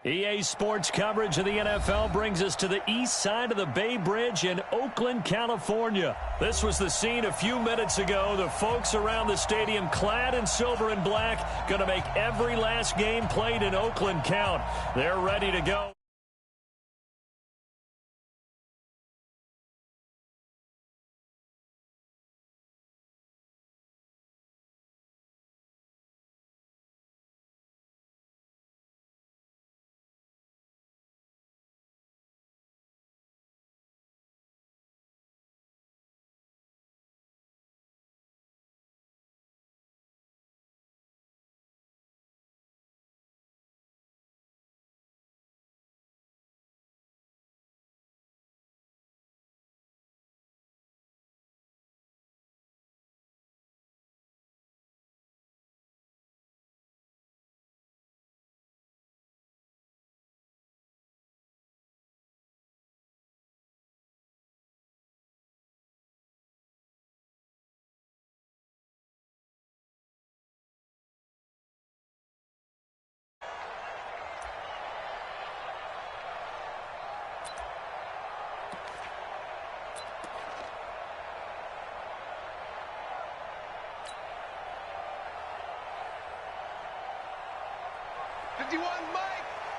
EA Sports coverage of the NFL brings us to the east side of the Bay Bridge in Oakland, California. This was the scene a few minutes ago. The folks around the stadium clad in silver and black going to make every last game played in Oakland count. They're ready to go.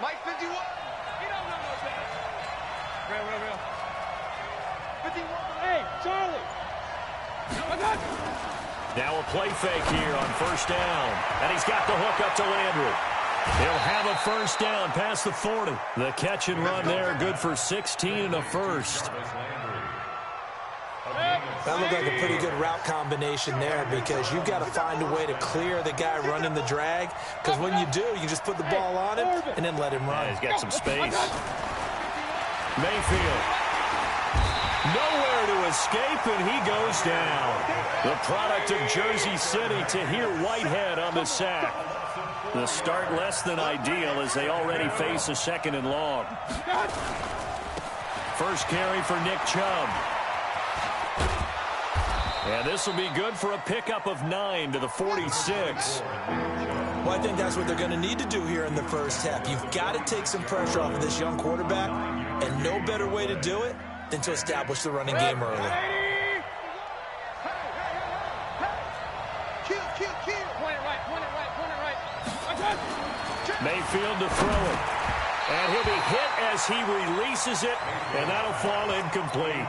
Mike 51. You don't know no better. Real. 51. Hey, Charlie. Now a play fake here on first down. And he's got the hook up to Landry. He'll have a first down past the 40. The catch and run there, good for 16 and a first. That looked like a pretty good route combination there because you've got to find a way to clear the guy running the drag, because when you do, you just put the ball on him and then let him run. Yeah, he's got some space. Mayfield. Nowhere to escape, and he goes down. The product of Jersey City, Tahir Whitehead on the sack. The start less than ideal as they already face a second and long. First carry for Nick Chubb. And this will be good for a pickup of 9 to the 46. Well, I think that's what they're going to need to do here in the first half. You've got to take some pressure off of this young quarterback, and no better way to do it than to establish the running game early. Mayfield to throw it. And he'll be hit as he releases it, and that'll fall incomplete.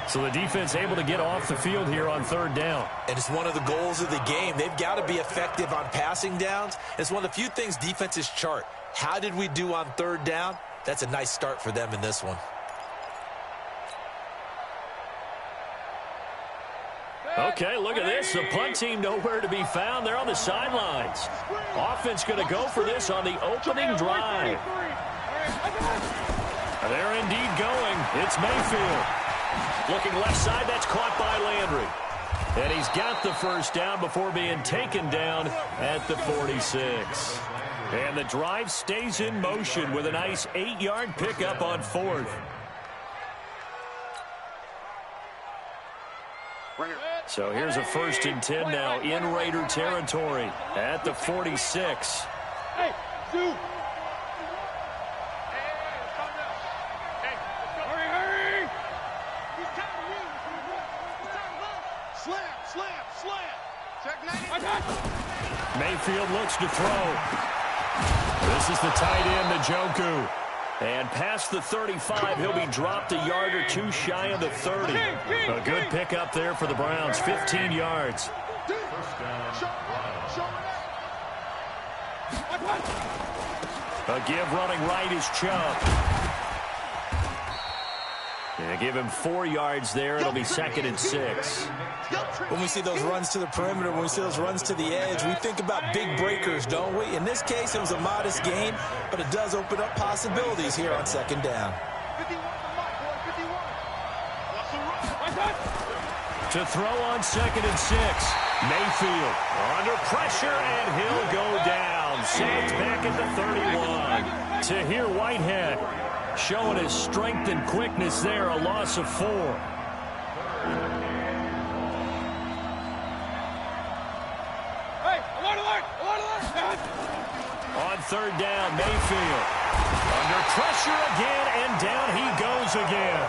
So the defense able to get off the field here on third down. And it's one of the goals of the game. They've got to be effective on passing downs. It's one of the few things defenses chart. How did we do on third down? That's a nice start for them in this one. Okay, look at this. The punt team nowhere to be found. They're on the sidelines. Offense going to go for this on the opening drive. They're indeed going. It's Mayfield. Looking left side, that's caught by Landry. And he's got the first down before being taken down at the 46. And the drive stays in motion with a nice 8-yard pickup on fourth. So here's a 1st and 10 now in Raider territory at the 46. Hey, Sue. Mayfield looks to throw. This is the tight end, Njoku. And past the 35, he'll be dropped a yard or two shy of the 30. A good pickup there for the Browns, 15 yards. A give running right is Chubb. And give him 4 yards there. It'll be 2nd and 6. When we see those runs to the perimeter, when we see those runs to the edge, we think about big breakers, don't we? In this case, it was a modest gain, but it does open up possibilities here on 2nd down. To throw on 2nd and 6. Mayfield under pressure, and he'll go down. Sacked back at the 31. Tahir Whitehead showing his strength and quickness there, a loss of 4. Hey, alert! On third down, Mayfield Under pressure again, and down he goes again.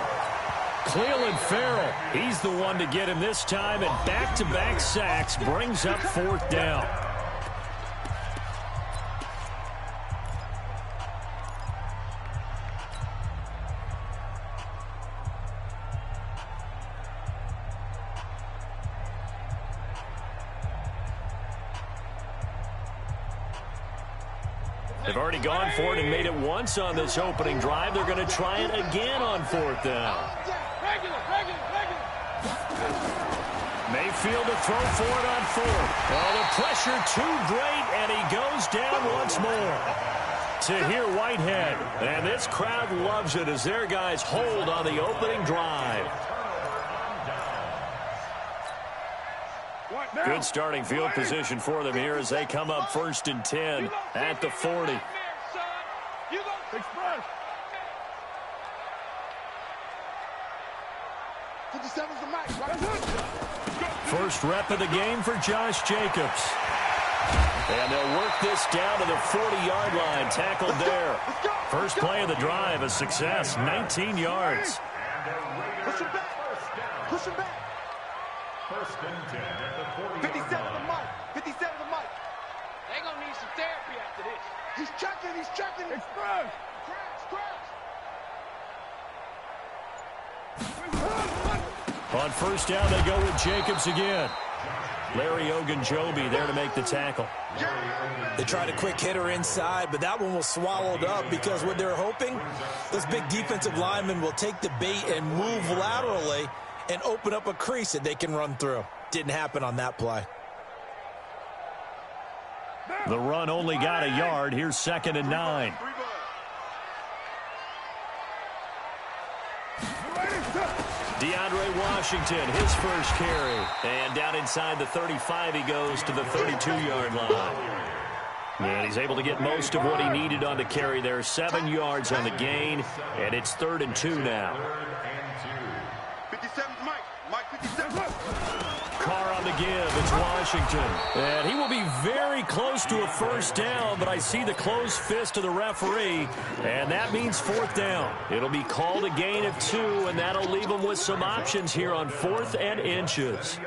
Cleveland Farrell, he's the one to get him this time, and back-to-back sacks brings up 4th down. They've already gone for it and made it once on this opening drive. They're going to try it again on 4th down. Mayfield to throw for it on 4th. Oh, the pressure too great, and he goes down once more. To hear Whitehead. And this crowd loves it as their guys hold on the opening drive. Good starting field position for them here as they come up 1st and 10 at the 40. First rep of the game for Josh Jacobs. And they'll work this down to the 40-yard line, tackled there. First play of the drive, a success, 19 yards. Push him back. Push him back. 1st and 10 at the 40. 57 to Mike. 57 to Mike. They're going to need some therapy after this. He's checking. He's checking. Express. On 1st down, they go with Jacobs again. Larry Ogunjobi there to make the tackle. They tried a quick hitter inside, but that one was swallowed up because what they're hoping, those big defensive linemen will take the bait and move laterally and open up a crease that they can run through. Didn't happen on that play. The run only got a yard. Here's 2nd and 9. DeAndre Washington, his first carry. And down inside the 35, he goes to the 32-yard line. And he's able to get most of what he needed on the carry there. 7 yards on the gain, and it's 3rd and 2 now. 57 Mike. Mike 57. Carr on the give. It's Washington. And he will be very close to a 1st down, but I see the closed fist of the referee, and that means 4th down. It'll be called a gain of 2, and that'll leave them with some options here on 4th and inches.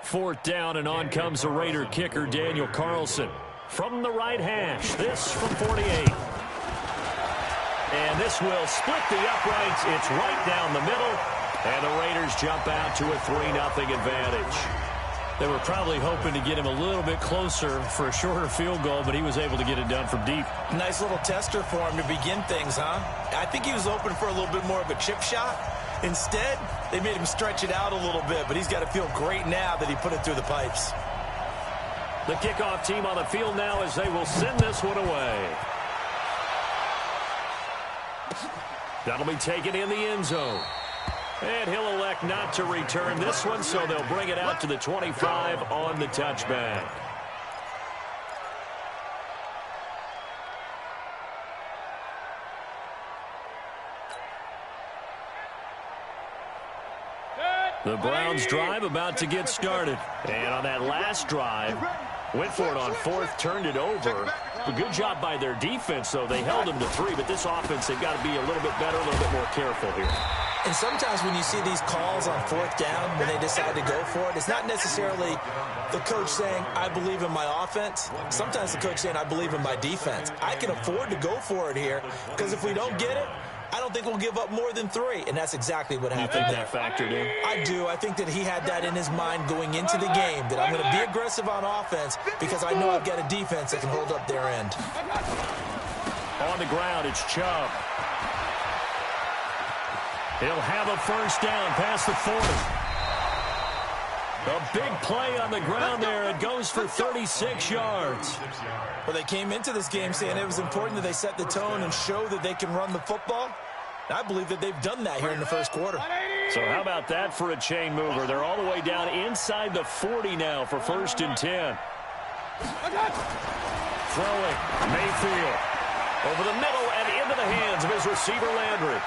4th down, and on comes the Raider kicker, Daniel Carlson. From the right hash, this from 48. And this will split the uprights. It's right down the middle. And the Raiders jump out to a 3-0 advantage. They were probably hoping to get him a little bit closer for a shorter field goal, but he was able to get it done from deep. Nice little tester for him to begin things, huh? I think he was open for a little bit more of a chip shot. Instead, they made him stretch it out a little bit, but he's got to feel great now that he put it through the pipes. The kickoff team on the field now as they will send this one away. That'll be taken in the end zone. And he'll elect not to return this one, so they'll bring it out to the 25 on the touchback. The Browns drive about to get started. And on that last drive, went for it on 4th, turned it over. A good job by their defense, though. They held them to 3, but this offense, they've got to be a little bit better, a little bit more careful here. And sometimes when you see these calls on 4th down, when they decide to go for it, it's not necessarily the coach saying, I believe in my offense. Sometimes the coach saying, I believe in my defense. I can afford to go for it here, because if we don't get it, I don't think we'll give up more than 3, and that's exactly what happened there. That factored in? I do. I think that he had that in his mind going into the game, that I'm going to be aggressive on offense because I know I've got a defense that can hold up their end. On the ground, it's Chubb. He'll have a 1st down past the 40. A big play on the ground there. It goes for 36 yards. Well, they came into this game saying it was important that they set the tone and show that they can run the football. I believe that they've done that here in the 1st quarter. So how about that for a chain mover? They're all the way down inside the 40 now for 1st and 10. Throwing, Mayfield. Over the middle and into the hands of his receiver, Landry.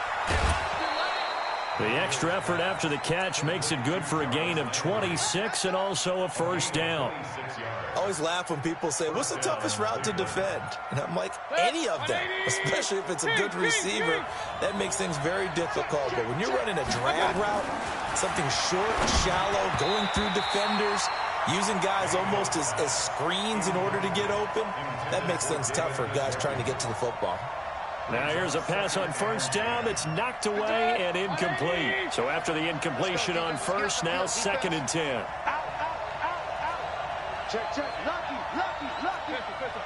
The extra effort after the catch makes it good for a gain of 26 and also a first down. I always laugh when people say, what's the toughest route to defend? And I'm like, any of them, especially if it's a good receiver. That makes things very difficult. But when you're running a drag route, something short, shallow, going through defenders, using guys almost as screens in order to get open, that makes things tough for guys trying to get to the football. Now here's a pass on first down that's knocked away and incomplete. So after the incompletion on first, now 2nd and 10. Check, lucky. Pistol.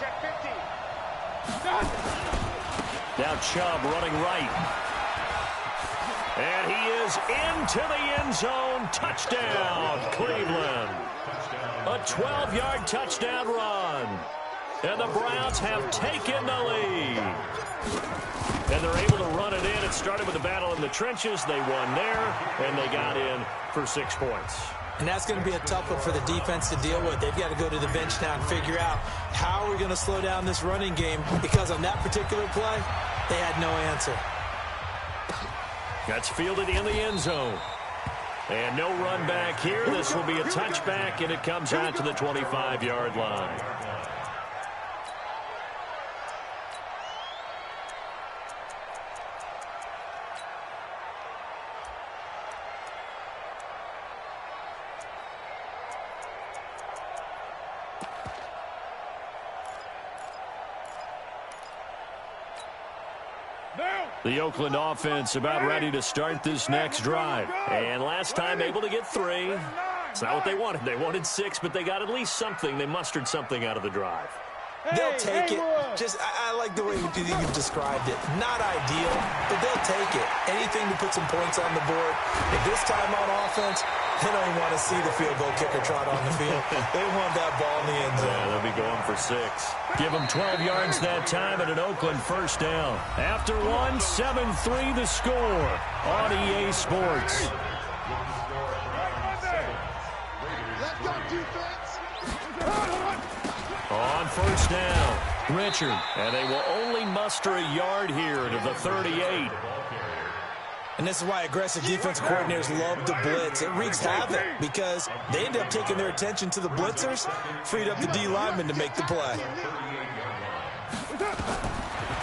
Check 15. Now Chubb running right. And he is into the end zone. Touchdown, Cleveland. A 12-yard touchdown run. And the Browns have taken the lead. And they're able to run it in. It started with a battle in the trenches. They won there, and they got in for 6 points. And that's going to be a tough one for the defense to deal with. They've got to go to the bench now and figure out how are we going to slow down this running game, because on that particular play, they had no answer. That's fielded in the end zone. And no run back here. This will be a touchback, and it comes out to the 25-yard line. The Oakland offense about ready to start this next drive. And last time able to get 3. It's not what they wanted. They wanted 6, but they got at least something. They mustered something out of the drive. They'll take it. I like the way you described it. Not ideal, but they'll take it. Anything to put some points on the board. But this time on offense, they don't even want to see the field goal kicker trot on the field. They want that ball in the end zone. Yeah, they'll be going for 6. Give them 12 yards that time and an Oakland first down. After 1, 7-3 the score on EA Sports. Let's go, defense. On first down, Richard. And they will only muster a yard here to the 38. And this is why aggressive defensive coordinators love to blitz. It wreaks havoc because they end up taking their attention to the blitzers, freed up the D lineman to make the play.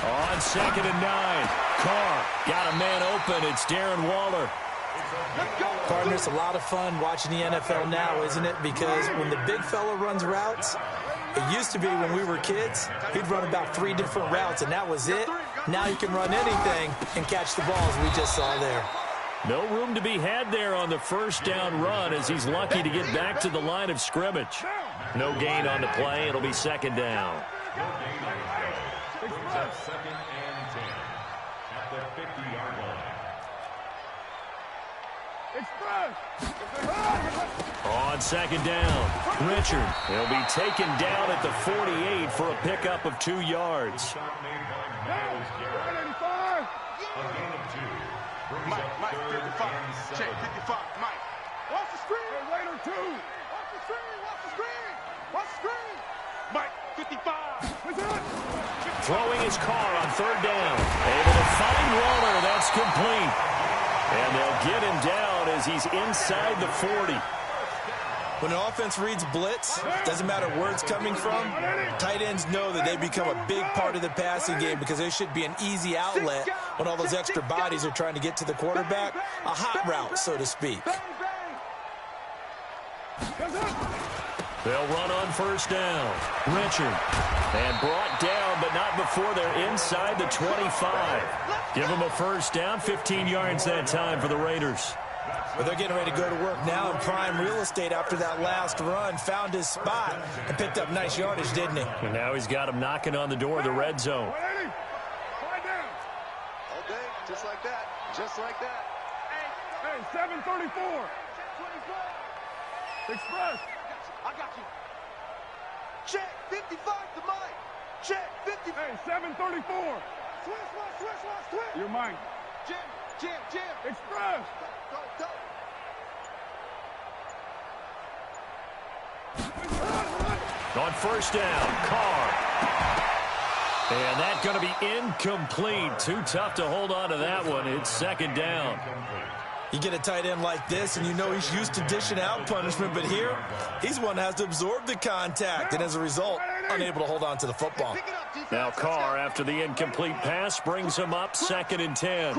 On 2nd and 9, Carr got a man open. It's Darren Waller. Partner, it's a lot of fun watching the NFL now, isn't it? Because when the big fella runs routes, it used to be when we were kids, he'd run about 3 different routes, and that was it. Now you can run anything and catch the balls we just saw there. No room to be had there on the first down run as he's lucky to get back to the line of scrimmage. No gain on the play. It'll be 2nd down. Second and 10 at the 50-yard line. On 2nd down, Richard. He'll be taken down at the 48 for a pickup of 2 yards. Mike, 55. Check 55. Mike. Watch the screen. Later, 2. Watch the screen. Mike, 55. Throwing his car on 3rd down. Able to find Waller. That's complete. And they'll get him down as he's inside the 40. When an offense reads blitz, doesn't matter where it's coming from, tight ends know that they become a big part of the passing game because there should be an easy outlet when all those extra bodies are trying to get to the quarterback. A hot route, so to speak. They'll run on first down. Richard. And brought down, but not before they're inside the 25. Give them a first down, 15 yards that time for the Raiders. But they're getting ready to go to work now in prime real estate after that last run. Found his spot and picked up nice yardage, didn't he? And now he's got him knocking on the door of the red zone. All day, just like that. Hey, 734. Express. I got you. Check 55 to Mike. Check 50. Hey, 734. Switch. You're mine. Jim. Express. Go. On first down, Carr. And that's going to be incomplete. Too tough to hold on to that one. It's second down. You get a tight end like this, and you know he's used to dishing out punishment, but here, he's one that has to absorb the contact, and as a result, unable to hold on to the football. Now Carr, after the incomplete pass, brings him up 2nd and 10.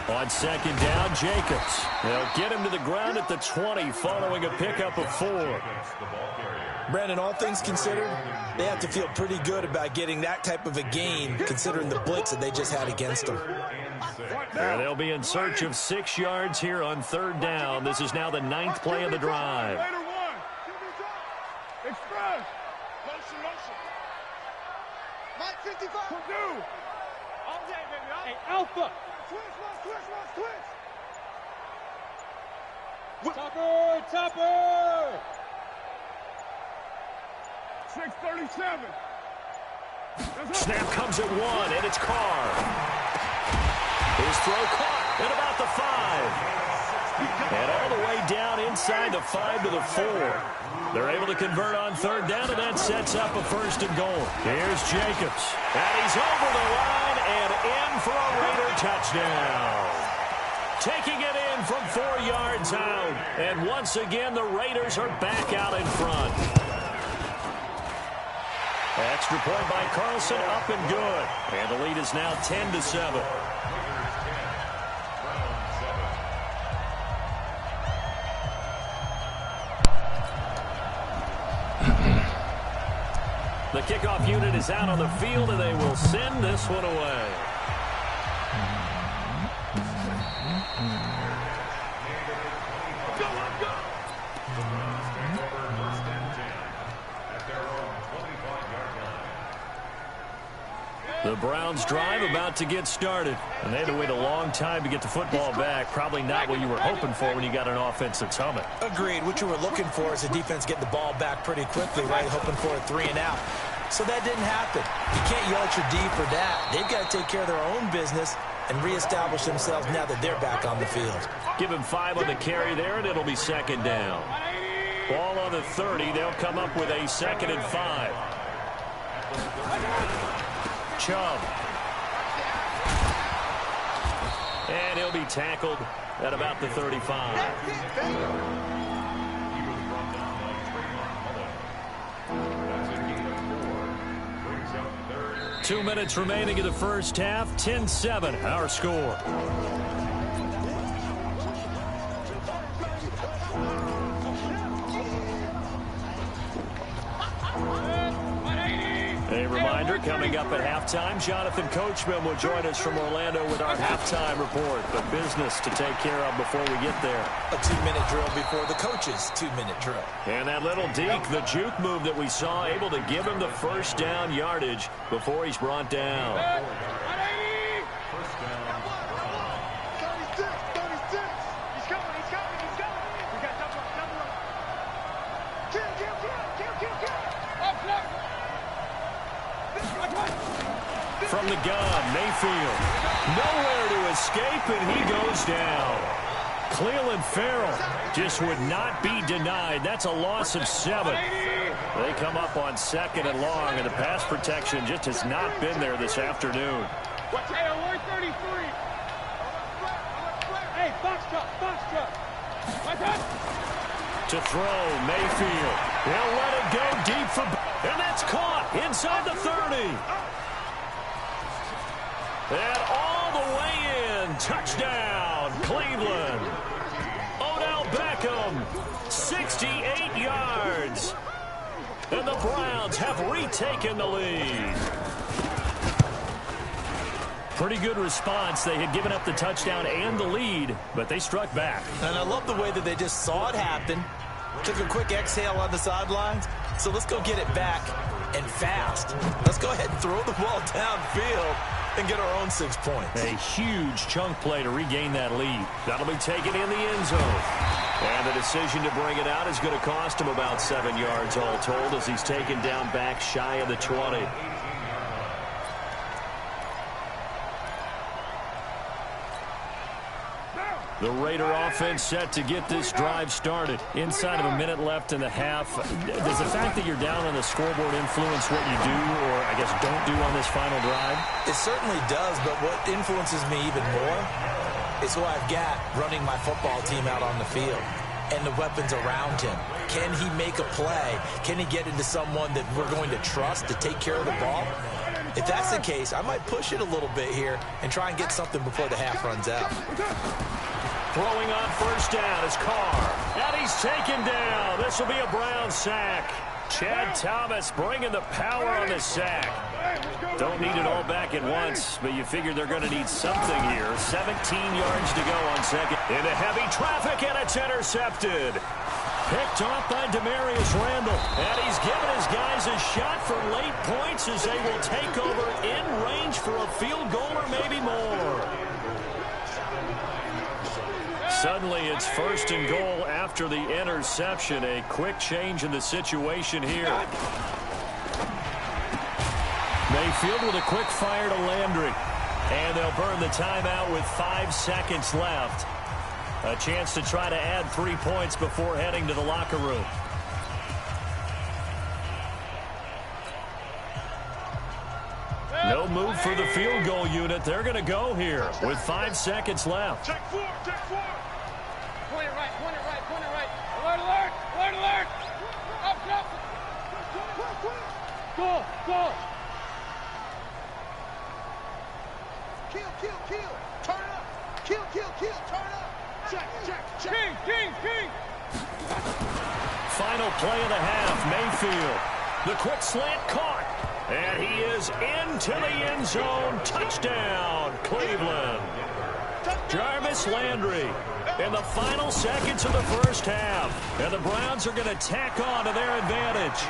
On 2nd down, Jacobs. They'll get him to the ground at the 20 following a pickup of 4. Brandon, all things considered, they have to feel pretty good about getting that type of a gain, considering the blitz that they just had against them. They'll be in search of 6 yards here on 3rd down. This is now the 9th play of the drive. Express. Motion. Mike 55. All day, baby. Hey, Alpha. Twitch. Topper. 6:37. Snap comes at 1, and it's Carr. His throw caught at about the 5. And all the way down inside the 5 to the 4. They're able to convert on 3rd down, and that sets up a 1st and goal. Here's Jacobs. And he's over the line and in for a Raider touchdown. Taking it in from 4 yards out. And once again, the Raiders are back out in front. Extra point by Carlson, up and good. And the lead is now 10-7. The kickoff unit is out on the field, and they will send this one away. The Browns drive about to get started. And they had to wait a long time to get the football back. Probably not what you were hoping for when you got an offense that's humming. Agreed. What you were looking for is a defense getting the ball back pretty quickly, right? Hoping for a 3 and out. So that didn't happen. You can't yell at your D for that. They've got to take care of their own business and reestablish themselves now that they're back on the field. Give him 5 on the carry there, and it'll be 2nd down. Ball on the 30. They'll come up with a 2nd and 5. Chubb. And he'll be tackled at about the 35. 2 minutes remaining in the first half. 10-7, our score. A reminder, coming up at halftime, Jonathan Coachman will join us from Orlando with our halftime report. But business to take care of before we get there. A 2-minute drill before the coach's 2-minute drill. And that little deke, the juke move that we saw, able to give him the first down yardage before he's brought down. First down. 36. He's coming. We got double up. Kill. From the gun, Mayfield. Nowhere to escape, and he goes down. Cleveland Farrell just would not be denied. That's a loss of 7. They come up on 2nd and long, and the pass protection just has not been there this afternoon. Hey, box truck. To throw, Mayfield. He'll let it go deep for... And that's caught inside the 30. And all the way in. Touchdown, Cleveland. Odell Beckham, 68 yards. And the Browns have retaken the lead. Pretty good response. They had given up the touchdown and the lead, but they struck back. And I love the way that they just saw it happen. Took a quick exhale on the sidelines. So let's go get it back and fast. Let's go ahead and throw the ball downfield and get our own 6 points. A huge chunk play to regain that lead. That'll be taken in the end zone. And the decision to bring it out is going to cost him about 7 yards all told as he's taken down back shy of the 20. The Raider offense set to get this drive started. Inside of a minute left in the half. Does the fact that you're down on the scoreboard influence what you do, or I guess don't do on this final drive? It certainly does, but what influences me even more is who I've got running my football team out on the field and the weapons around him. Can he make a play? Can he get into someone that we're going to trust to take care of the ball? If that's the case, I might push it a little bit here and try and get something before the half runs out. Throwing on first down is Carr. And he's taken down. This will be a Brown sack. Chad Thomas bringing the power on the sack. Don't need it all back at once, but you figure they're going to need something here. 17 yards to go on second. Into heavy traffic, and it's intercepted. Picked off by Demarius Randall. And he's given his guys a shot for late points as they will take over in range for a field goal or maybe more. Suddenly, it's first and goal after the interception. A quick change in the situation here. Mayfield with a quick fire to Landry. And they'll burn the timeout with 5 seconds left. A chance to try to add 3 points before heading to the locker room. No move for the field goal unit. They're going to go here with 5 seconds left. Check four, check four. Point it right, point it right, point it right. Alert, alert, alert, alert. Up, up. Go, go. Kill, kill, kill. Turn up. Kill, kill, kill. Turn up. Check, check, check. King, king, king. Final play of the half. Mayfield. The quick slant caught. And he is into the end zone. Touchdown, Cleveland. Jarvis Landry in the final seconds of the first half. And the Browns are going to tack on to their advantage.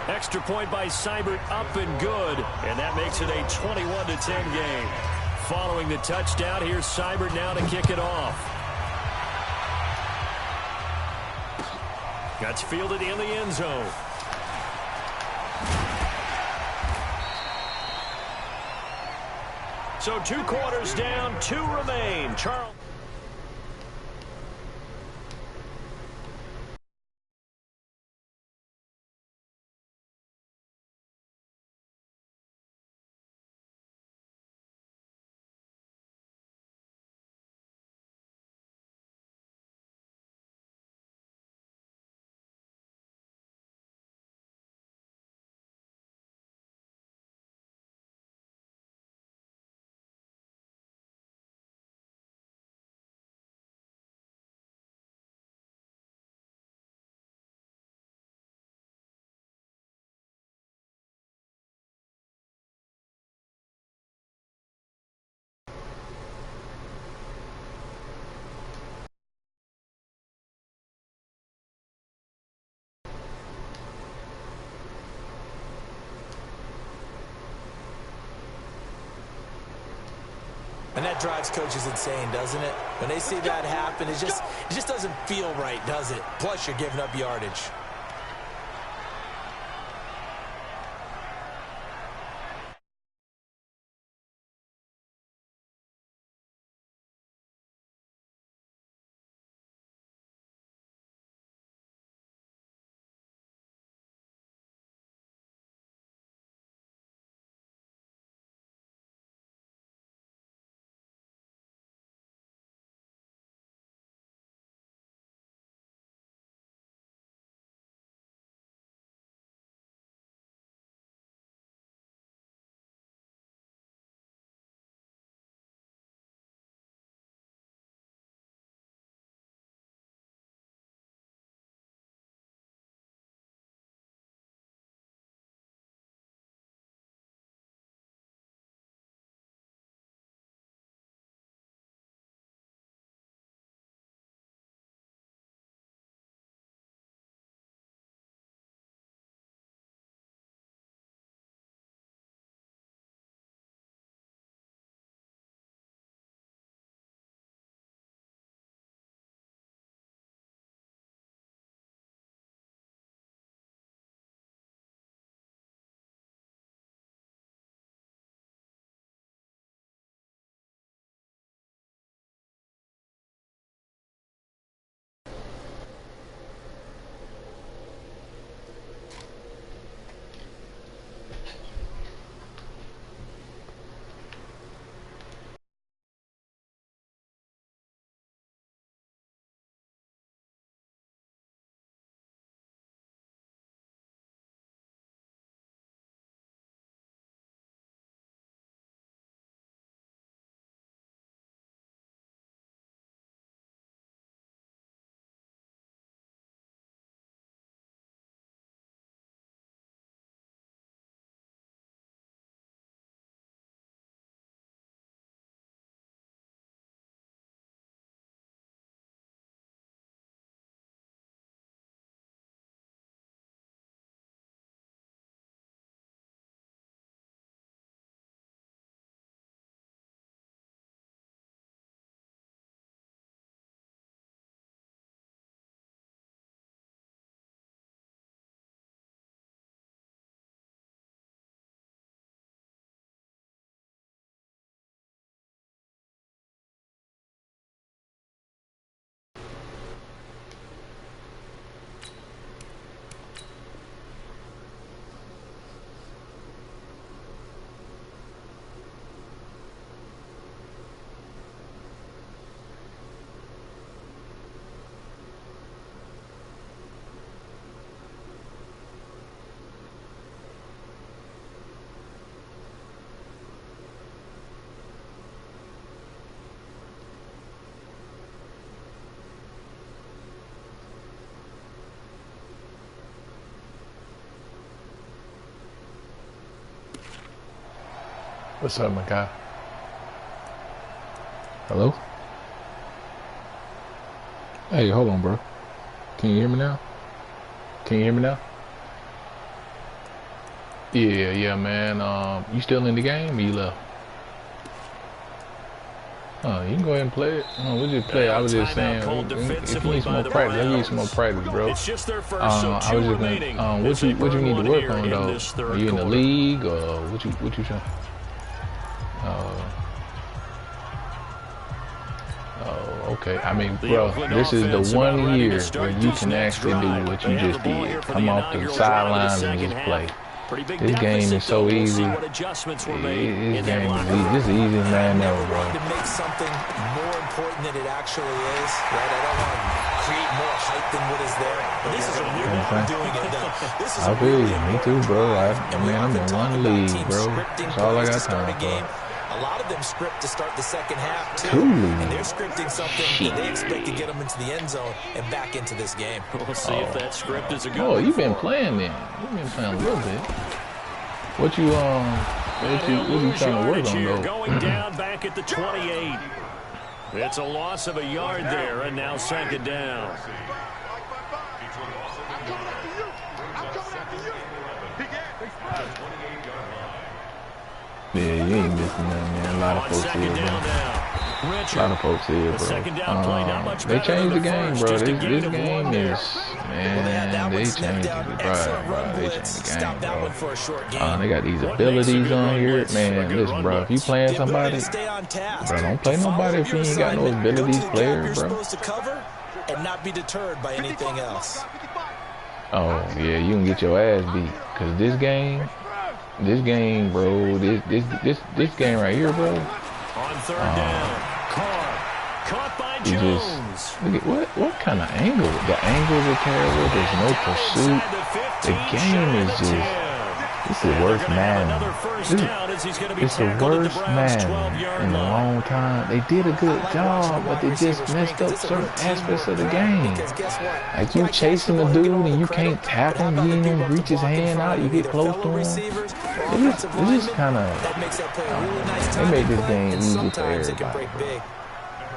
Extra point by Seibert up and good. And that makes it a 21-10 game. Following the touchdown, here's Seibert now to kick it off. That's fielded in the end zone. So 2 quarters down, 2 remain. Charles. And that drives coaches insane, doesn't it? When they see that happen, it just doesn't feel right, does it? Plus, you're giving up yardage. What's up, my guy? Hello? Hey, hold on, bro. Can you hear me now? Can you hear me now? Yeah, man. You still in the game or you left? Oh, you can go ahead and play it. Oh, we'll just play it. I was just saying, if you need some more practice, I'll give you some more practice, bro. It's just their first, so I was just remaining. what you need to work on, though? Are you in the league, or what you trying? Oh, okay. I mean, bro, this is the one year where you can actually do what you just did. Come off the sidelines and just play. This game is so easy. This game is easy. This is the easiest man ever, bro. To make something more important than it actually is, right? I don't want to create more hype than what is there. But this is a new way of doing it. This is I feel you. Me too, bro. I'm in one league, bro. That's all I got time for. A lot of them script to start the second half, too. And they're scripting something that they expect to get them into the end zone and back into this game. We'll see if that script is a good one. You've been playing then. You've been playing a little bit. What you trying to work on, though? Going down back at the 28. It's a loss of a yard there, and now second down. Yeah, you ain't missing nothing, man. A lot of folks here, bro. A lot of folks here, bro. They changed the game, bro. This game is, man, they changed it, bro. They changed the game, bro. They got these abilities on here. Man, listen, bro, if you playing somebody, bro, don't play nobody if you ain't got no abilities player, bro. And not be deterred by anything else. Oh, yeah, you can get your ass beat. Because this game, bro, this game right here, bro. On third down, Carr caught by Jones. Look at what kind of angle? The angles are terrible. There's no pursuit. The game is just. It's the worst Madden. It's the worst Madden in a long time. They did a good job, but they just messed up certain aspects of the game. Like you chasing the dude and you can't tap him, you ain't even reach his hand out, you get close to him. It's just kind of, they make this game easy for everybody.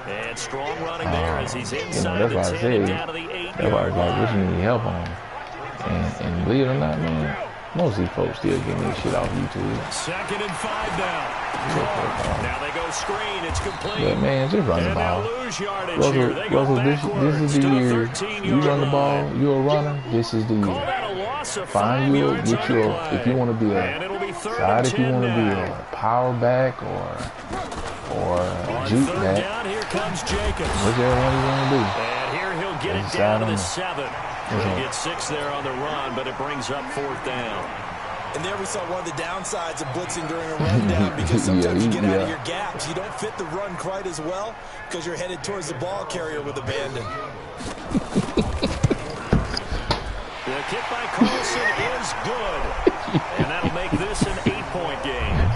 And strong running there as he's inside that's why I say, that's why I was like, what you need help on? And believe it or not, man, most of these folks still getting this shit off YouTube. 2nd and 5 now. Now they go screen. It's complete. But man, just run the ball. Russell, this is the year. You run the ball, you're a runner. This is the year. Find you, get your, if you want to be a side, if you want to be a power back or juke back. Whichever one you want to do. And here he'll get it down to the 7. He'll get 6 there on the run, but it brings up 4th down. And there we saw one of the downsides of blitzing during a run down because sometimes you get out of your gaps. You don't fit the run quite as well because you're headed towards the ball carrier with abandon. The kick by Carlson is good. And that'll make this an 8-point game.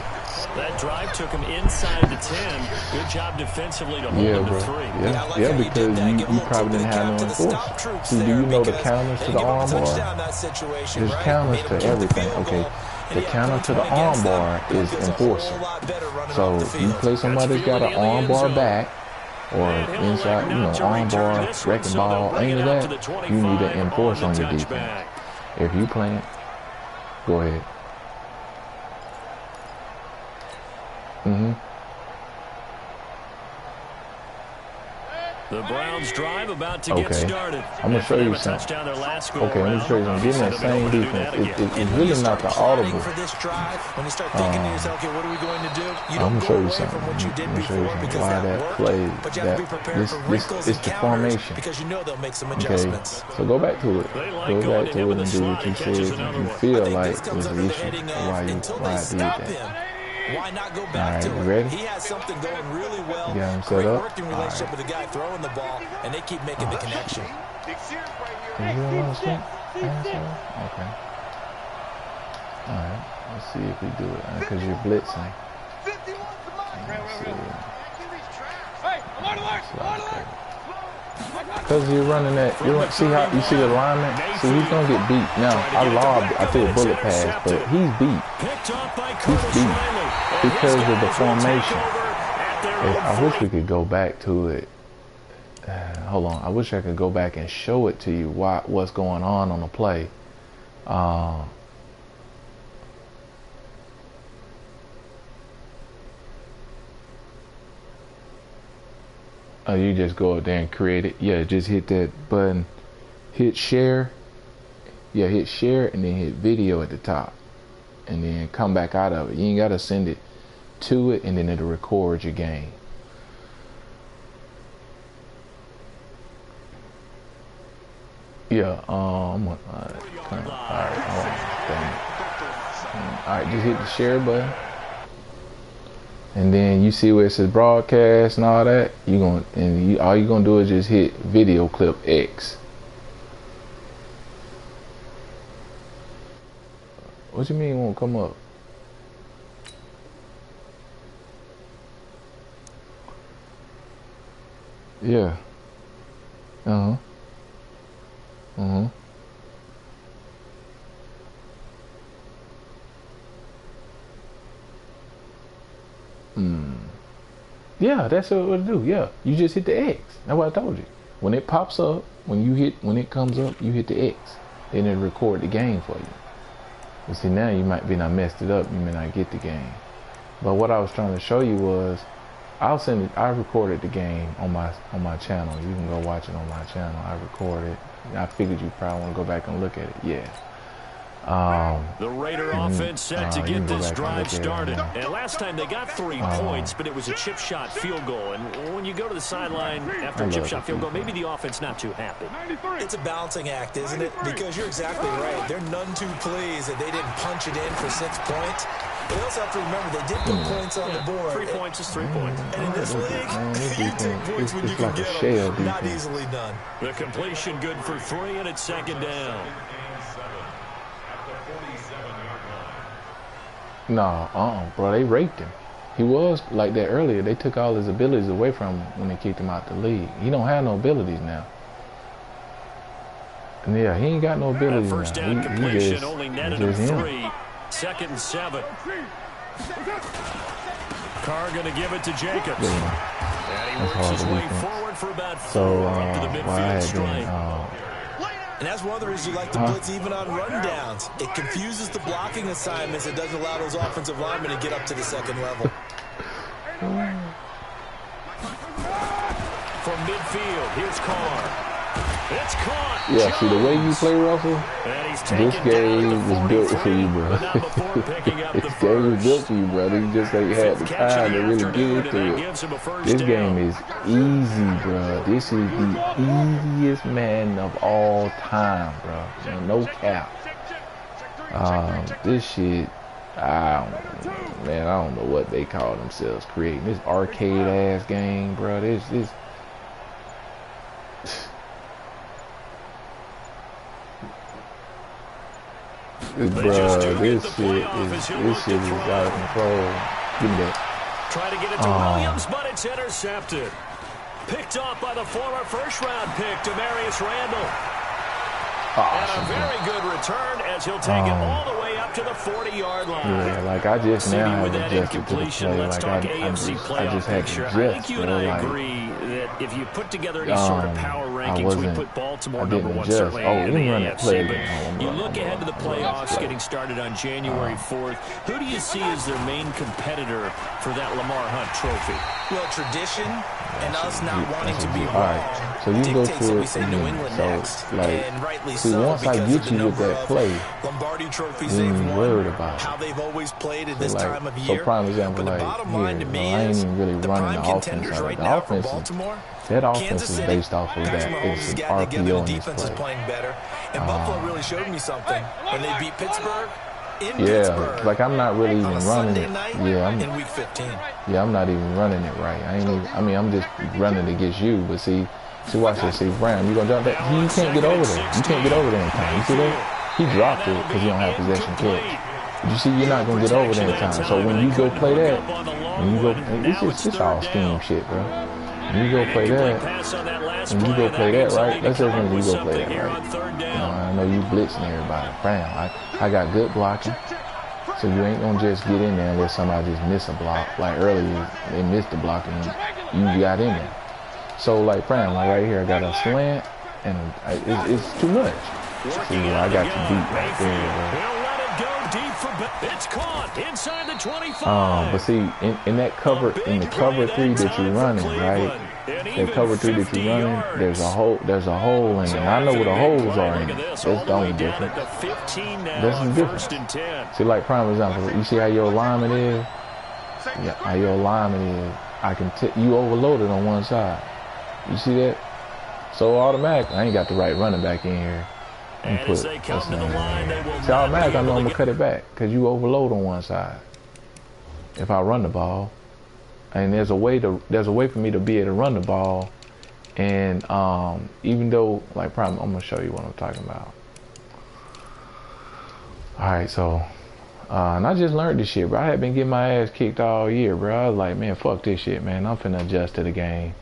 That drive took him inside the 10. Good job defensively to hold him to 3. Yeah, because you probably didn't have no enforcement. See, do you know the counters to the arm bar? There's counters to everything. Okay, the counter to the arm bar is enforcer. So if you play somebody that's got an arm bar back, or inside, arm bar, wrecking ball, any of that, you need to enforce on your defense. If you playing, go ahead. The Browns drive about to get started. I'm going to show you something. Okay, let me show you something. Getting that same defense. It's really not the audible. I'm going to show you something. Let me show you something. Why that play, it's the formation. Okay, so go back to it. Go back to it and do what you said you feel like was the issue. Why I did that. Why not go back to it? Ready? He has something going really well. Yeah, I'm set up. Working relationship with the guy throwing the ball, and they keep making the connection. Can you understand? Okay. All right. Let's see if we do it. Because you're blitzing. Let's see. Hey, alert, alert, alert, alert. Because you're running that. See how you see the alignment? See, he's gonna get beat. Now I threw a bullet pass, but he's beat. He's beat because of the formation. I wish we could go back to it. Hold on. I wish I could go back and show it to you what's going on the play. Oh, you just go up there and create it. Yeah, just hit that button. Hit share. Yeah, hit share and then hit video at the top. And then come back out of it. You ain't got to send it to it and then it'll record your game. Yeah, alright, just hit the share button. And then you see where it says broadcast and all that. All you're gonna do is just hit video clip X. What you mean it won't come up? Yeah. Yeah, that's what it'll do. Yeah, you just hit the X. That's what I told you. When it pops up, when it comes up, you hit the X, and it'll record the game for you. But see, now you might be not messed it up. You may not get the game. But what I was trying to show you was, I recorded the game on my channel. You can go watch it on my channel. I recorded. I figured you probably want to go back and look at it. Yeah. The Raider offense set to get this drive started. And last time they got 3 points, but it was a chip shot field goal. And when you go to the sideline after a chip shot field goal, maybe the offense not too happy. It's a balancing act, isn't it? Because you're exactly right. They're none too pleased that they didn't punch it in for 6 points. But you also have to remember they did put points on the board. 3 points is 3 points. And in this league, you take points when you can get them. Not easily done. The completion good for 3, and it's second down. No, bro, they raped him. He was like that earlier. They took all his abilities away from him when they kicked him out the league. He don't have no abilities now. And yeah, he ain't got no abilities now. First down completion, only netted him 3. Second and 7. Carr going to give it to Jacobs. And he works his way forward for about 4 up to the midfield stripe. And that's one of the reasons you like to blitz even on rundowns. It confuses the blocking assignments. It doesn't allow those offensive linemen to get up to the second level. From midfield, here's Carr. It's caught. Yeah, see, the way you play, Russell, this game was built for you, bro. This game was built for you, brother. You just ain't had the time to really get into it. This game is easy, bro. This is the easiest man of all time, bro. No cap. This shit, I don't know what they call themselves creating. This arcade-ass game, bro. This shit is out of control. Give me that. Try to get it to Williams, but it's intercepted. Picked off by the former first-round pick, Demarius Randall. And a very good return as he'll take it all the way up to the 40-yard line. Yeah, like I just now have adjusted to the play. Like I just had to adjust. I think you and I agree that if you put together any sort of power rankings, we put Baltimore number 1 certainly in the AFC. But you look ahead to the playoffs getting started on January 4th. Who do you see as their main competitor for that Lamar Hunt trophy? Well, tradition and us not wanting to be wrong. All right, so you go to it again. So, like, see, once I get you with that play, Lombardi trophies you they've ain't won, worried about it. how they've always played at this time of So year. prime example, But the like, bottom line to me I ain't is even really the running prime the offense. contenders Like, right the now for offense Baltimore. that offense Kansas is City, based off of Patrick that. Mahomes It's has an gotten together. RPO The in this defense is play. playing better. And Buffalo really showed me something when they beat Pittsburgh in Yeah, Pittsburgh. like I'm not really even on a running Sunday it. night in Week 15. Yeah, I'm not even running it right. I'm just running against you. But see, watch this. See, Brown, you gonna drop that? You can't get over there. You can't get over there in time. You see that? He dropped it because he don't have possession catch. You see, you're not gonna get over that in time. So when you go play that, when you go, it's all scheme shit, bro. When you go play that, right? Let's say when you go play that, right? I know you blitzing everybody. Bam, I got good blocking. So you ain't gonna just get in there unless somebody just miss a block. Like earlier, they missed the block and you got in there. So like Fran, like right here, I got a slant and it's too much. See, I got you deep right there, bro. It's caught inside the 25. But see, in that cover, in the cover 3 that you're running, right? That cover 3 that you're running, there's a hole in it. And I know what the holes are in it. That's the only difference. That's the difference. See, like prime example, you see how your alignment is? Yeah, how your alignment is. I can you overloaded on one side. You see that? So automatically, I ain't got the right running back in here. And as they come to the line, they will see, automatically, I know I'm gonna cut it back because you overload on one side. If I run the ball, and there's a way for me to be able to run the ball, and even though like I'm gonna show you what I'm talking about. All right, so and I just learned this shit, bro. I had been getting my ass kicked all year, bro. I was like, man, fuck this shit, man. I'm finna adjust to the game.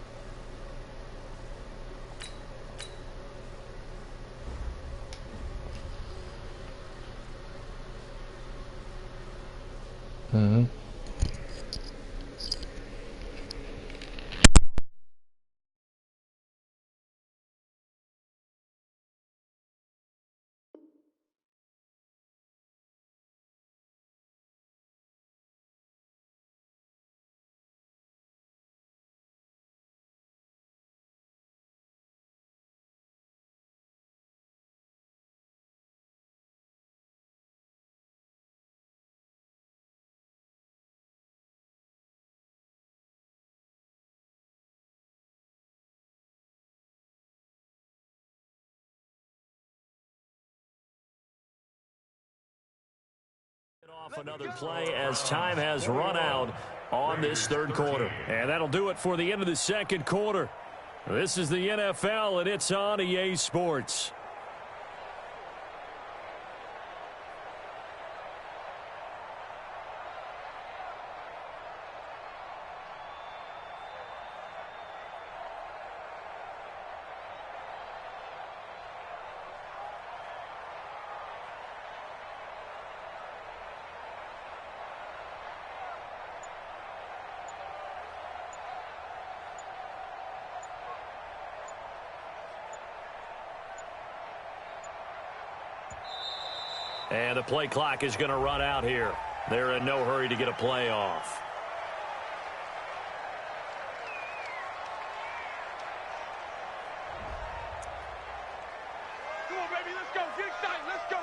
Mm-hmm. Off another play as time has run out on this third quarter. And that'll do it for the end of the second quarter. This is the NFL, and it's on EA Sports. And the play clock is going to run out here. They're in no hurry to get a play off. Come on, baby, let's go. Get excited. Let's go.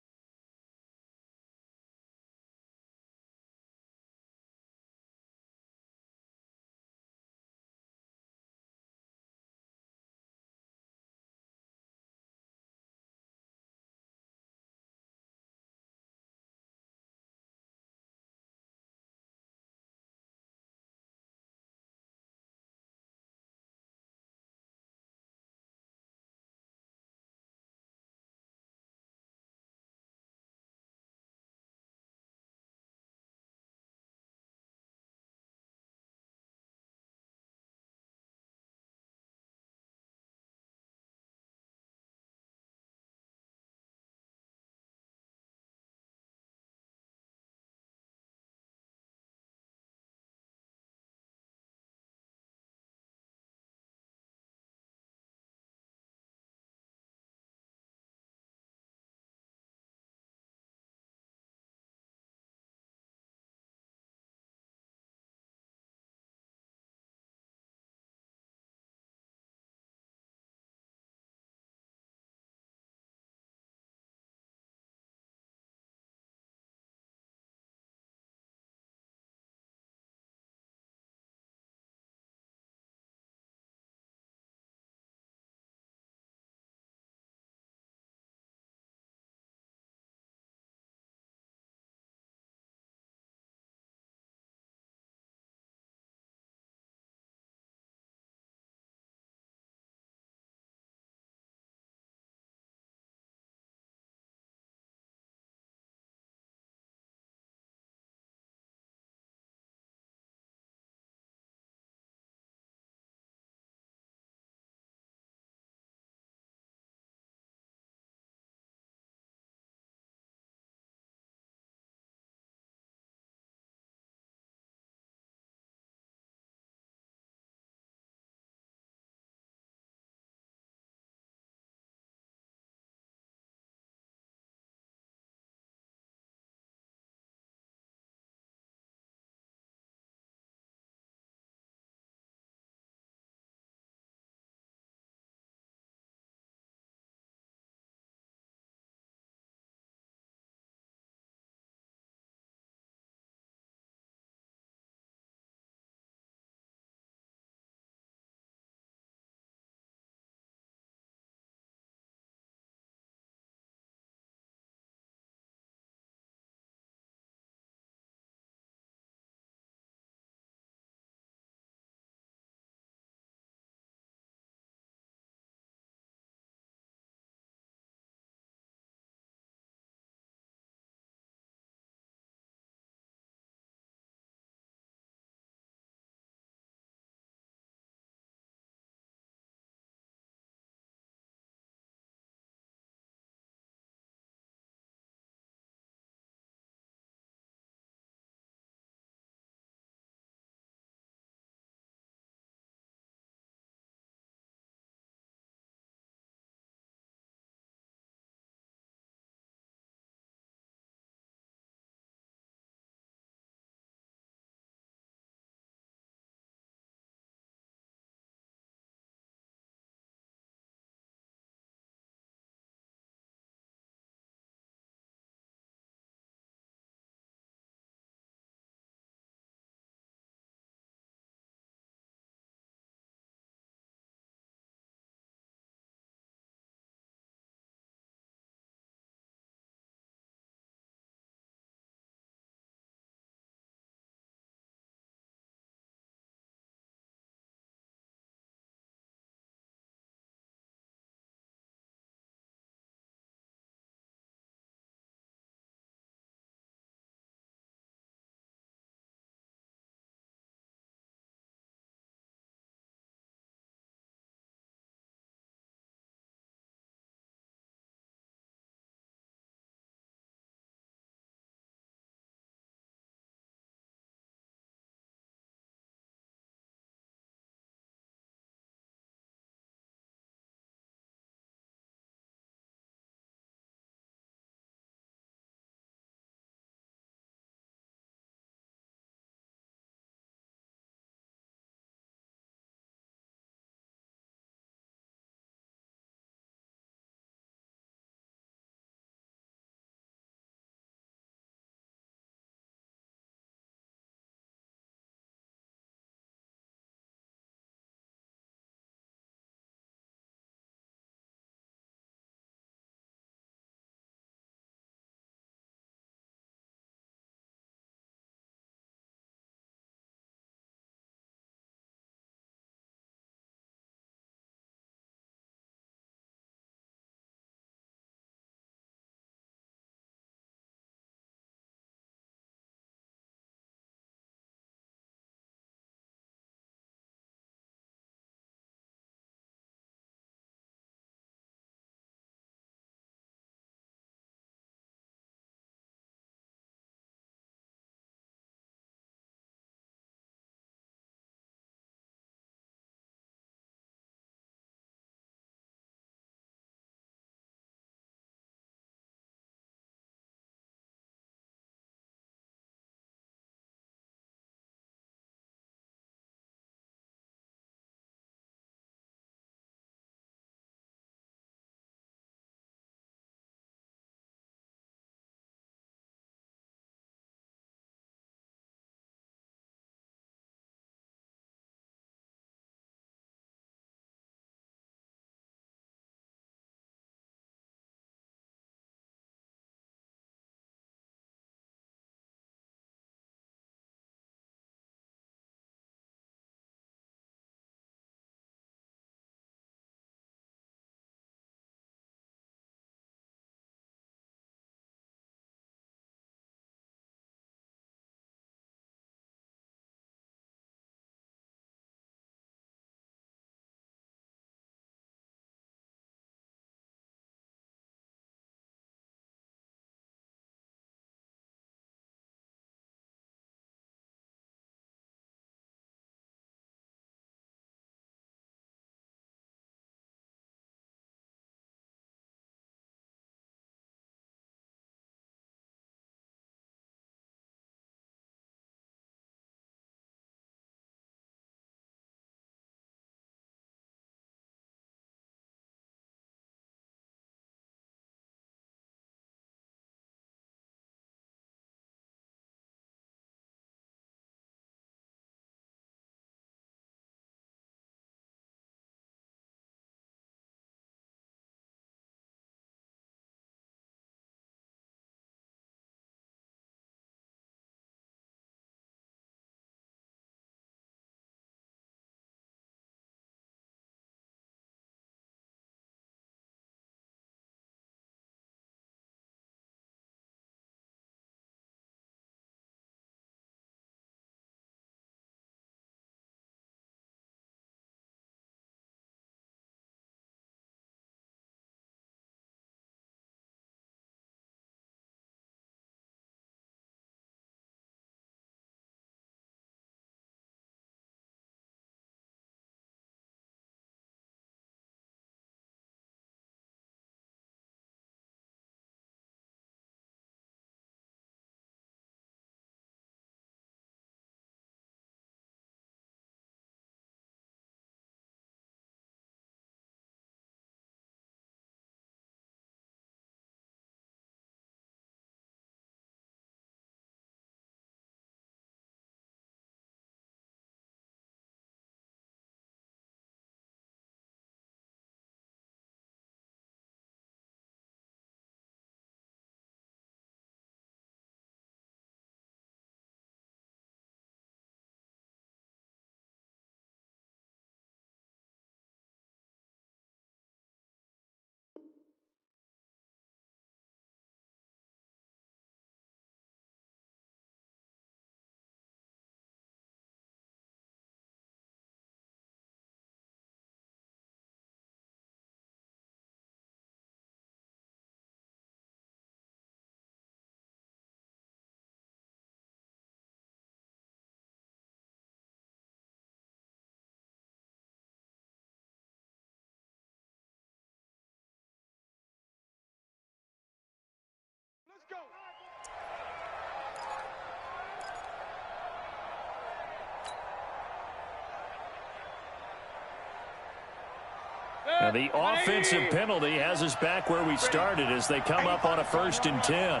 Now the offensive penalty has us back where we started as they come up on a 1st and 10.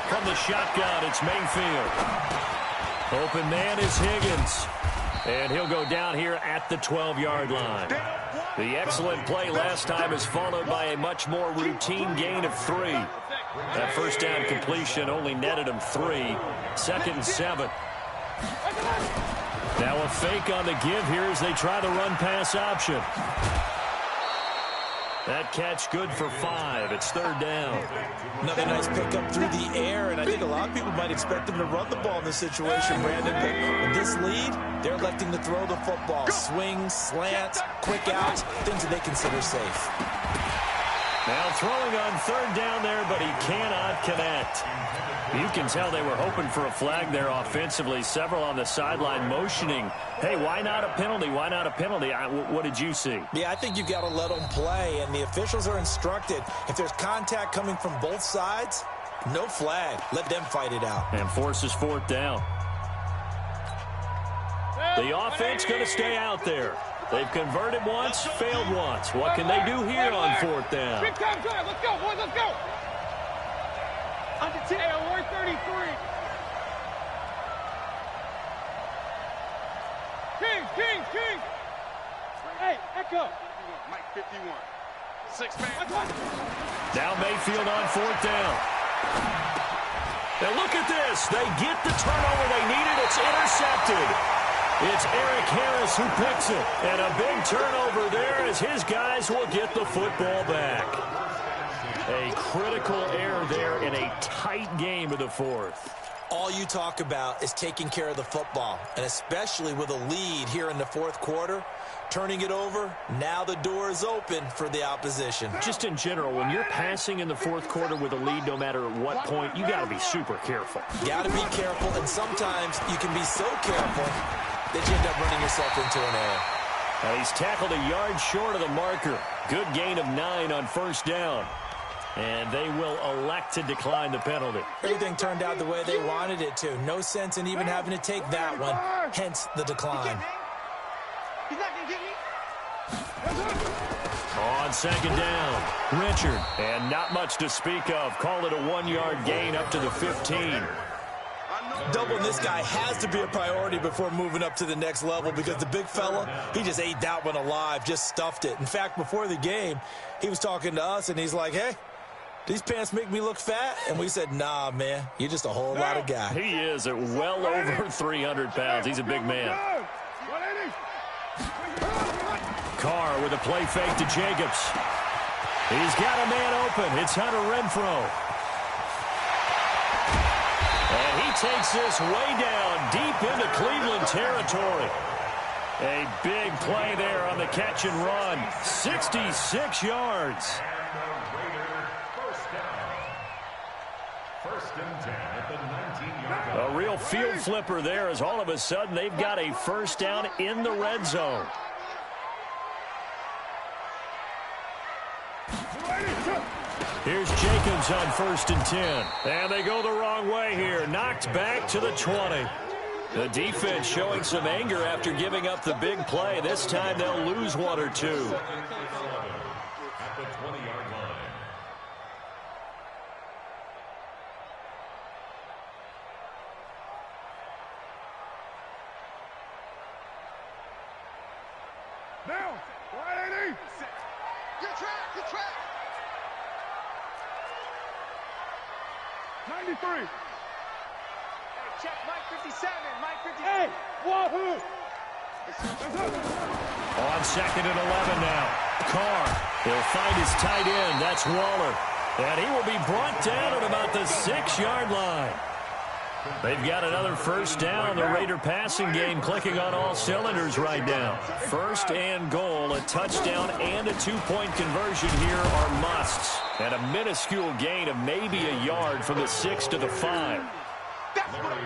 From the shotgun, it's Mayfield. Open man is Higgins. And he'll go down here at the 12-yard line. The excellent play last time is followed by a much more routine gain of 3. That first down completion only netted him 3. 2nd and 7. Now a fake on the give here as they try the run-pass option. That catch good for 5. It's 3rd down. Another nice pickup through the air, and I think a lot of people might expect them to run the ball in this situation, Brandon. But with this lead, they're electing to throw the football. Swings, slants, quick outs, things that they consider safe. Now throwing on 3rd down there, but he cannot connect. You can tell they were hoping for a flag there offensively. Several on the sideline motioning, hey, why not a penalty? Why not a penalty? What did you see? Yeah, I think you've got to let them play, and the officials are instructed. If there's contact coming from both sides, no flag. Let them fight it out. And forces 4th down. The offense going to stay out there. They've converted once, failed once. What can they do here on 4th down? Big time drive. Let's go, boys. Let's go. Under 10. We're 33. King. Hey, Echo. Mike 51. 6-man. Now Mayfield on 4th down. Now look at this. They get the turnover they needed. It's intercepted. It's Eric Harris who picks it. And a big turnover there as his guys will get the football back. A critical error there in a tight game of the 4th. All you talk about is taking care of the football, and especially with a lead here in the 4th quarter, turning it over, now the door is open for the opposition. Just in general, when you're passing in the 4th quarter with a lead, no matter at what point, you got to be super careful. Got to be careful, and sometimes you can be so careful that you end up running yourself into an error. Now he's tackled a yard short of the marker. Good gain of 9 on 1st down. And they will elect to decline the penalty. Everything turned out the way they wanted it to. No sense in even having to take that one, hence the decline. He's not going to get me. On 2nd down, Richard. And not much to speak of. Call it a 1-yard gain up to the 15. Doubling this guy has to be a priority before moving up to the next level because the big fella, he just ate that one alive, just stuffed it. In fact, before the game, he was talking to us, and he's like, hey, these pants make me look fat? And we said, nah, man, you're just a whole lot of guy. He is at well over 300 pounds. He's a big man. Carr with a play fake to Jacobs. He's got a man open. It's Hunter Renfrow. And he takes this way down deep into Cleveland territory. A big play there on the catch and run. 66 yards. A real field flipper there as all of a sudden they've got a 1st down in the red zone. Here's Jacobs on 1st and 10. And they go the wrong way here. Knocked back to the 20. The defense showing some anger after giving up the big play. This time they'll lose 1 or 2. At the 20-yard line. Now, 180. Good track. 93. Hey, check Mike 57. Mike 57. Hey, wahoo! On 2nd and 11 now. Carr. He'll find his tight end. That's Waller. And he will be brought down at about the 6-yard line. They've got another 1st down. The Raider passing game clicking on all cylinders right now. 1st and goal, a touchdown and a 2-point conversion here are musts. And a minuscule gain of maybe a yard from the 6 to the 5.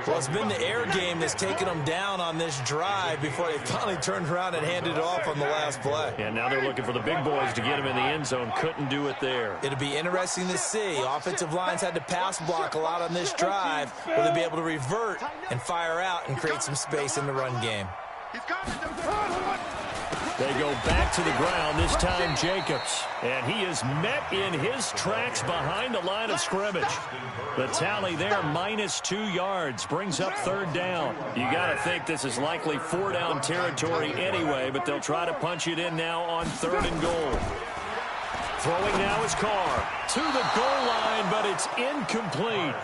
Well, it's been the air game that's taken them down on this drive before they finally turned around and handed it off on the last play. And now they're looking for the big boys to get him in the end zone. Couldn't do it there. It'll be interesting to see. Offensive lines had to pass block a lot on this drive. Will they be able to revert and fire out and create some space in the run game? He's coming. They go back to the ground, this time Jacobs. And he is met in his tracks behind the line of scrimmage. The tally there, -2 yards, brings up 3rd down. You got to think this is likely 4-down territory anyway, but they'll try to punch it in now on 3rd and goal. Throwing now is Carr to the goal line, but it's incomplete.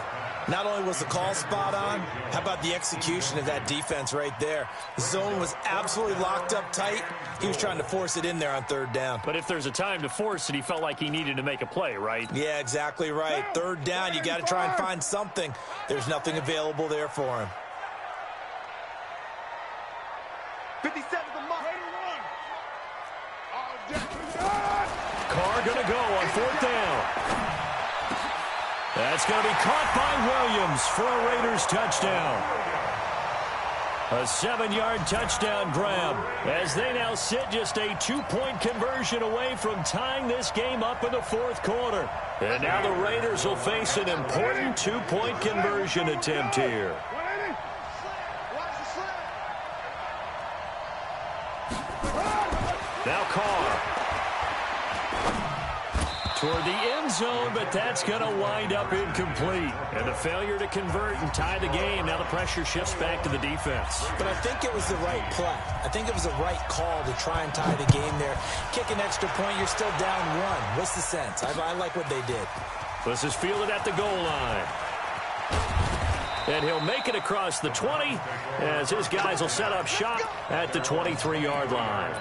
Not only was the call spot on, how about the execution of that defense right there? The zone was absolutely locked up tight. He was trying to force it in there on 3rd down. But if there's a time to force it, he felt like he needed to make a play, right? Yeah, exactly right. 3rd down, you got to try and find something. There's nothing available there for him. 57 the mark. Carr going to go on 4th down. That's going to be caught by Williams for a Raiders touchdown. A 7-yard touchdown grab as they now sit just a 2-point conversion away from tying this game up in the 4th quarter. And now the Raiders will face an important 2-point conversion attempt here. Now Carr. Toward the end zone, but that's going to wind up incomplete. And a failure to convert and tie the game. Now the pressure shifts back to the defense. But I think it was the right play. I think it was the right call to try and tie the game there. Kick an extra point, you're still down 1. What's the sense? I like what they did. This is fielded at the goal line. And he'll make it across the 20 as his guys will set up shop at the 23-yard line.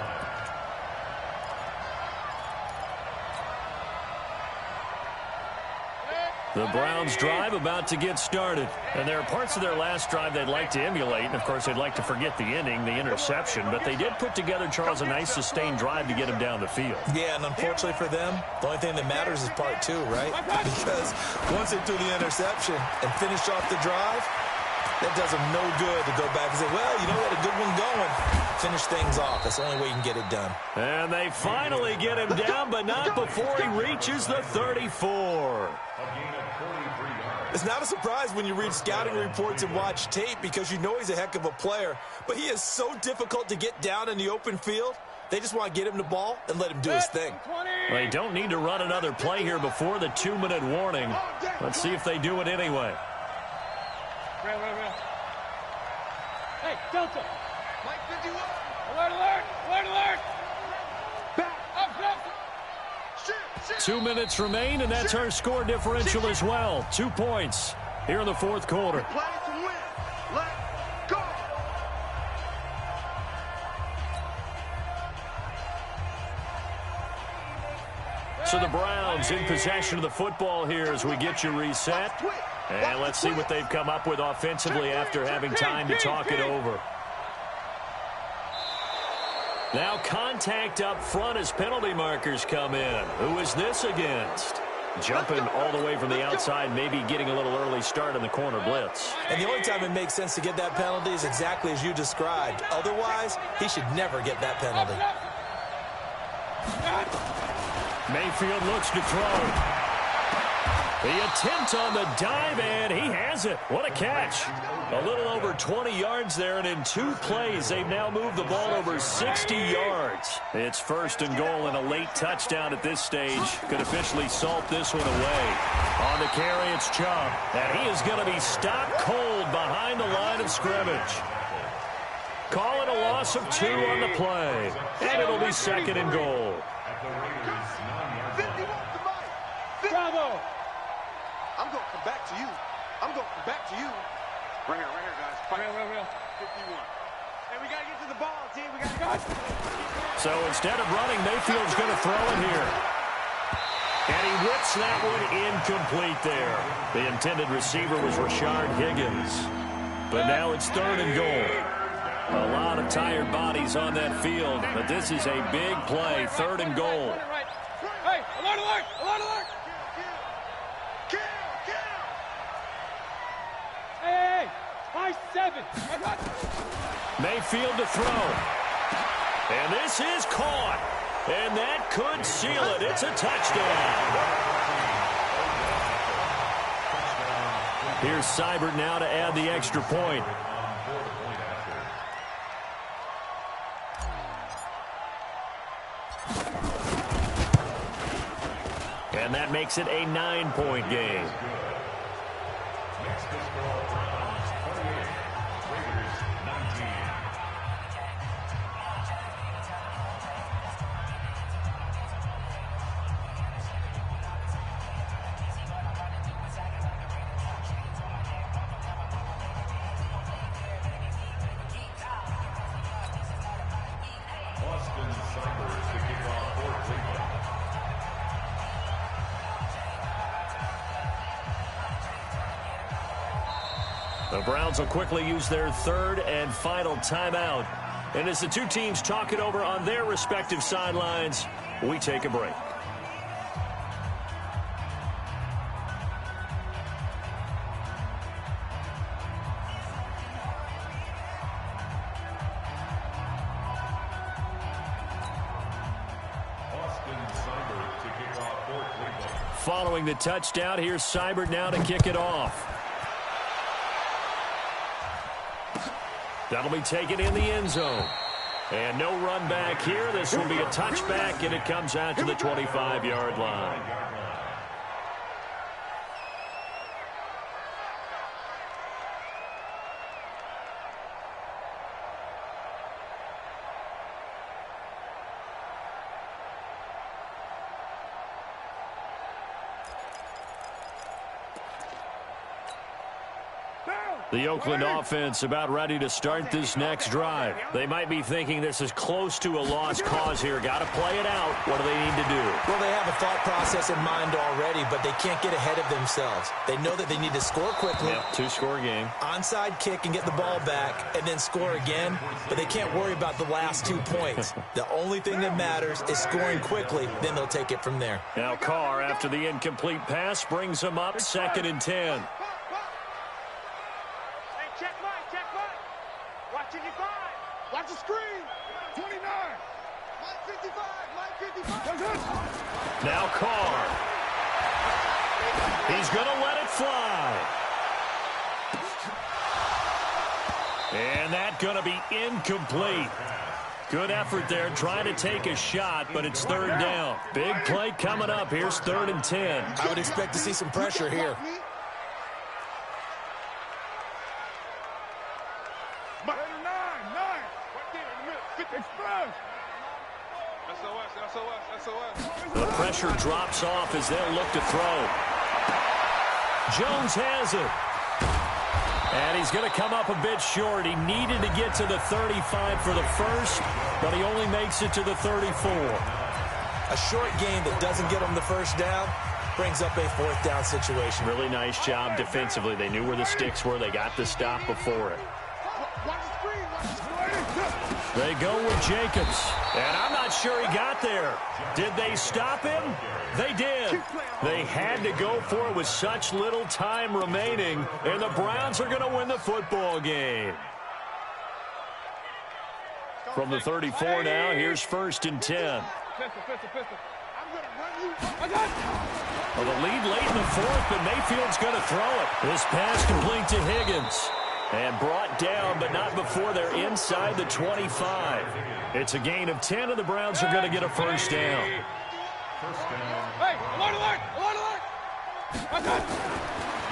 The Browns' drive about to get started. And there are parts of their last drive they'd like to emulate. And, of course, they'd like to forget the ending, the interception. But they did put together, Charles, a nice sustained drive to get him down the field. Yeah, and unfortunately for them, the only thing that matters is part 2, right? Because once they threw the interception and finished off the drive, that does them no good to go back and say, well, you know, we had a good one going. Finish things off. That's the only way you can get it done. And they finally get him down, but not before he reaches the 34. It's not a surprise when you read scouting reports and watch tape because you know he's a heck of a player. But he is so difficult to get down in the open field. They just want to get him the ball and let him do his thing. They don't need to run another play here before the 2-minute warning. Let's see if they do it anyway. Hey, Delta. Mike 51. Alert, alert, alert, alert. Back. Up, up. 2 minutes remain, and that's our score differential as well. 2 points here in the 4th quarter. So the Browns in possession of the football here as we get you reset. And let's see what they've come up with offensively after having time to talk it over. Now contact up front as penalty markers come in. Who is this against? Jumping all the way from the outside, maybe getting a little early start in the corner blitz. And the only time it makes sense to get that penalty is exactly as you described. Otherwise, he should never get that penalty. Mayfield looks to throw. The attempt on the dive, and he has it. What a catch. A little over 20 yards there, and in 2 plays, they've now moved the ball over 60 yards. It's 1st and goal, and a late touchdown at this stage could officially salt this one away. On the carry, it's Chubb, and he is going to be stopped cold behind the line of scrimmage. Call it a loss of 2 on the play, and it'll be 2nd and goal. Bravo. I'm going to come back to you. I'm going to come back to you. Right here, guys. Fight. Real. 51. Hey, we got to get to the ball, team. We got to go. So instead of running, Mayfield's going to throw it here. And he whips that one incomplete there. The intended receiver was Rashard Higgins. But now it's 3rd and goal. A lot of tired bodies on that field, but this is a big play, 3rd and goal. Hey, alert, alert, alert, alert. Hey, 5-7. Mayfield to throw. And this is caught. And that could seal it. It's a touchdown. Here's Seibert now to add the extra point. And that makes it a 9-point game. Next to score, Browns 48, Raiders 19. Austin Cybers to kick off for Cleveland. The Browns will quickly use their third and final timeout. And as the two teams talk it over on their respective sidelines, we take a break. Austin Cybers to kick off for Cleveland. Following the touchdown, here's Seibert now to kick it off. That'll be taken in the end zone. And no run back here. This will be a touchback, and it comes out to the 25-yard line. The Oakland offense about ready to start this next drive. They might be thinking this is close to a lost cause here. Got to play it out. What do they need to do? Well, they have a thought process in mind already, but they can't get ahead of themselves. They know that they need to score quickly. Yep, two-score game. Onside kick and get the ball back and then score again, but they can't worry about the last 2 points. The only thing that matters is scoring quickly, then they'll take it from there. Now Carr, after the incomplete pass, brings them up 2nd and 10. Check Mike. Watch it, 5. Watch the screen. 29. Mike 55. Now Carr. He's going to let it fly. And that's going to be incomplete. Good effort there, trying to take a shot, but it's 3rd down. Big play coming up. Here's 3rd and 10. I would expect to see some pressure here. The pressure drops off as they'll look to throw. Jones has it. And he's going to come up a bit short. He needed to get to the 35 for the first, but he only makes it to the 34. A short game that doesn't get him the first down brings up a 4th down situation. Really nice job defensively. They knew where the sticks were. They got the stop before it. They go with Jacobs. And I'm not sure he got there. Did they stop him? They did. They had to go for it with such little time remaining. And the Browns are going to win the football game. From the 34 now, here's 1st and 10. Well, the lead late in the 4th, but Mayfield's going to throw it. This pass complete to Higgins. And brought down, but not before they're inside the 25. It's a gain of 10, and the Browns are going to get a 1st down. Hey, alert, alert!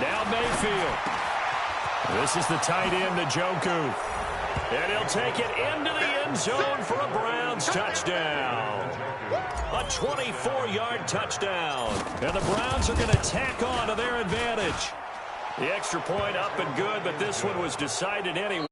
Now Mayfield. This is the tight end to Njoku. And he'll take it into the end zone for a Browns touchdown. A 24-yard touchdown. And the Browns are going to tack on to their advantage. The extra point up and good, but this one was decided anyway.